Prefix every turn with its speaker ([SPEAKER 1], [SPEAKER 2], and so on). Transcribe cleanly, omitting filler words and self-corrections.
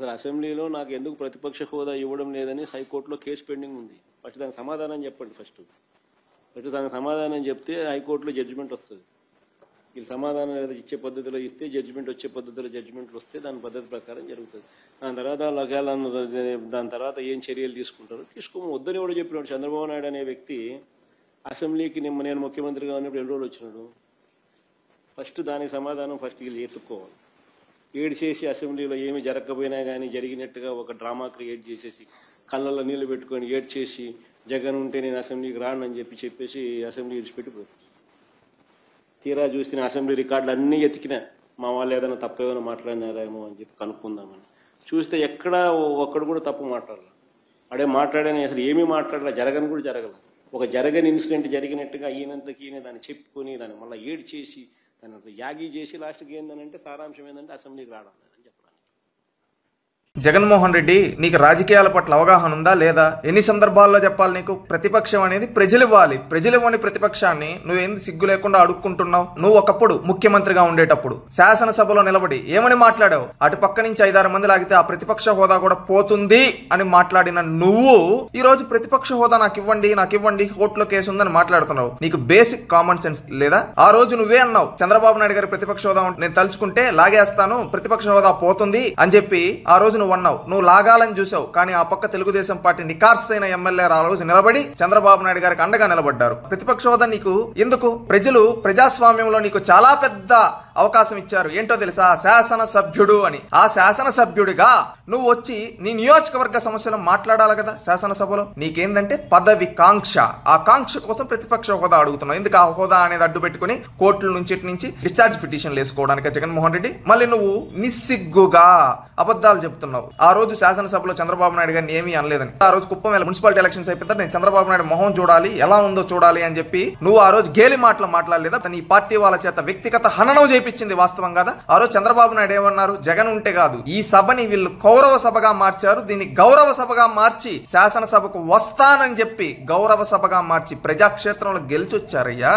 [SPEAKER 1] అసలు అసెంబ్లీలో నాకు ఎందుకు ప్రతిపక్ష హోదా ఇవ్వడం లేదని హైకోర్టులో కేసు పెండింగ్ ఉంది. ఫస్ట్ దానికి సమాధానం చెప్పండి. ఫస్ట్ దానికి సమాధానం చెప్తే హైకోర్టులో జడ్జిమెంట్ వస్తుంది. వీళ్ళు సమాధానం లేదా ఇచ్చే పద్ధతిలో ఇస్తే జడ్జిమెంట్, వచ్చే పద్ధతిలో జడ్జిమెంట్లు వస్తే దాని పద్ధతి ప్రకారం జరుగుతుంది. దాని తర్వాత ఏం చర్యలు తీసుకుంటారో వద్దని కూడా చెప్పినాడు. చంద్రబాబు నాయుడు అనే వ్యక్తి అసెంబ్లీకి నేను ముఖ్యమంత్రిగా ఉన్నప్పుడు 2 రోజులు వచ్చినాడు. ఫస్ట్ దానికి సమాధానం వీళ్ళు ఎత్తుక్కోవాలి. ఏడ్ చేసి అసెంబ్లీలో ఏమి జరగకపోయినా కానీ జరిగినట్టుగా ఒక డ్రామా క్రియేట్ చేసేసి కళ్ళల్లో నీళ్లు పెట్టుకొని ఏడ్ చేసి జగన్ ఉంటే నేను అసెంబ్లీకి రానని చెప్పేసి అసెంబ్లీ విడిచిపెట్టిపోయారు. తీరా చూసిన అసెంబ్లీ రికార్డులు అన్నీ ఎతికినా మా వాళ్ళు ఏదైనా తప్పు ఏమైనా మాట్లాడినారేమో అని చెప్పి కనుక్కుందామని చూస్తే ఎక్కడా ఒక్కడు కూడా తప్పు మాట్లాడాలి. అడే మాట్లాడని అసలు ఏమీ మాట్లాడాల, జరగని కూడా జరగల. ఒక జరగని ఇన్సిడెంట్ జరిగినట్టుగా ఈయనంతకి ఈయన దాన్ని చెప్పుకొని దాన్ని మళ్ళీ ఏడ్ చేసి దాన్ని యాగి చేసి లాస్ట్కి ఏంటంటే సారాంశం ఏంటంటే అసెంబ్లీకి రావడం అని చెప్పడానికి.
[SPEAKER 2] జగన్మోహన్ రెడ్డి, నీకు రాజకీయాల పట్ల అవగాహన ఉందా లేదా? ఎన్ని సందర్భాల్లో చెప్పాలి నీకు? ప్రతిపక్షం అనేది ప్రజలు ఇవ్వాలి. ప్రజలు ఇవ్వని ప్రతిపక్షాన్ని నువ్వేంది సిగ్గు లేకుండా అడుక్కుంటున్నావు? నువ్వు ఒకప్పుడు ముఖ్యమంత్రిగా ఉండేటప్పుడు శాసనసభలో నిలబడి ఏమని మాట్లాడావు? అటు పక్క నుంచి 5-6 మంది లాగితే ఆ ప్రతిపక్ష హోదా కూడా పోతుంది అని మాట్లాడిన నువ్వు ఈ రోజు ప్రతిపక్ష హోదా నాకు ఇవ్వండి కోర్టులో కేసు ఉందని మాట్లాడుతున్నావు. నీకు బేసిక్ కామన్ సెన్స్ లేదా? ఆ రోజు నువ్వే అన్నావు, చంద్రబాబు నాయుడు గారి ప్రతిపక్ష హోదా నేను తలుచుకుంటే లాగేస్తాను, ప్రతిపక్ష హోదా పోతుంది అని చెప్పి ఆ రోజు నువ్వు అన్నావు. నువ్వు లాగాలని చూసావు, కానీ ఆ పక్క తెలుగుదేశం పార్టీ నికార్సైన ఎమ్మెల్యే ఆ రోజు నిలబడి చంద్రబాబు నాయుడు గారికి అండగా నిలబడ్డారు. ప్రతిపక్ష హోదా నీకు ఎందుకు? ప్రజలు ప్రజాస్వామ్యంలో నీకు చాలా పెద్ద అవకాశం ఇచ్చారు. ఏంటో తెలుసా? శాసనసభ్యుడు అని. ఆ శాసనసభ్యుడిగా నువ్వు వచ్చి నీ నియోజకవర్గ సమస్యలు మాట్లాడాలి కదా శాసనసభలో. నీకేందంటే పదవి కాంక్ష. ఆ కాంక్ష కోసం ప్రతిపక్ష హోదా అడుగుతున్నావు. ఎందుకు ఆ హోదా అనేది అడ్డు పెట్టుకుని కోర్టుల నుంచి డిశ్చార్జ్ పిటిషన్లు వేసుకోవడానికి జగన్మోహన్ రెడ్డి? మళ్ళీ నువ్వు నిస్సిగ్గుగా అబద్ధాలు చెప్తున్నావు. ఆ రోజు శాసనసభలో చంద్రబాబు నాయుడు గారిని ఏమీ అనలేదని. ఆ రోజు కుప్పం మున్సిపాలిటీ ఎలక్షన్స్ అయిపోతే నేను చంద్రబాబు నాయుడు మొహం చూడాలి, ఎలా ఉందో చూడాలి అని చెప్పి నువ్వు ఆ రోజు గేలి మాటలు మాట్లాడలేదా? నీ పార్టీ వాళ్ళ చేత వ్యక్తిగత హననం చేయించింది వాస్తవం కదా. ఆ రోజు చంద్రబాబు నాయుడు ఏమన్నారు? జగన్ ఉంటే కాదు, ఈ సభని వీళ్ళు కౌరవ సభగా మార్చారు, దీన్ని గౌరవ సభగా మార్చి శాసనసభకు వస్తానని చెప్పి గౌరవ సభగా మార్చి ప్రజాక్షేత్రంలో గెలిచొచ్చారయ్యా.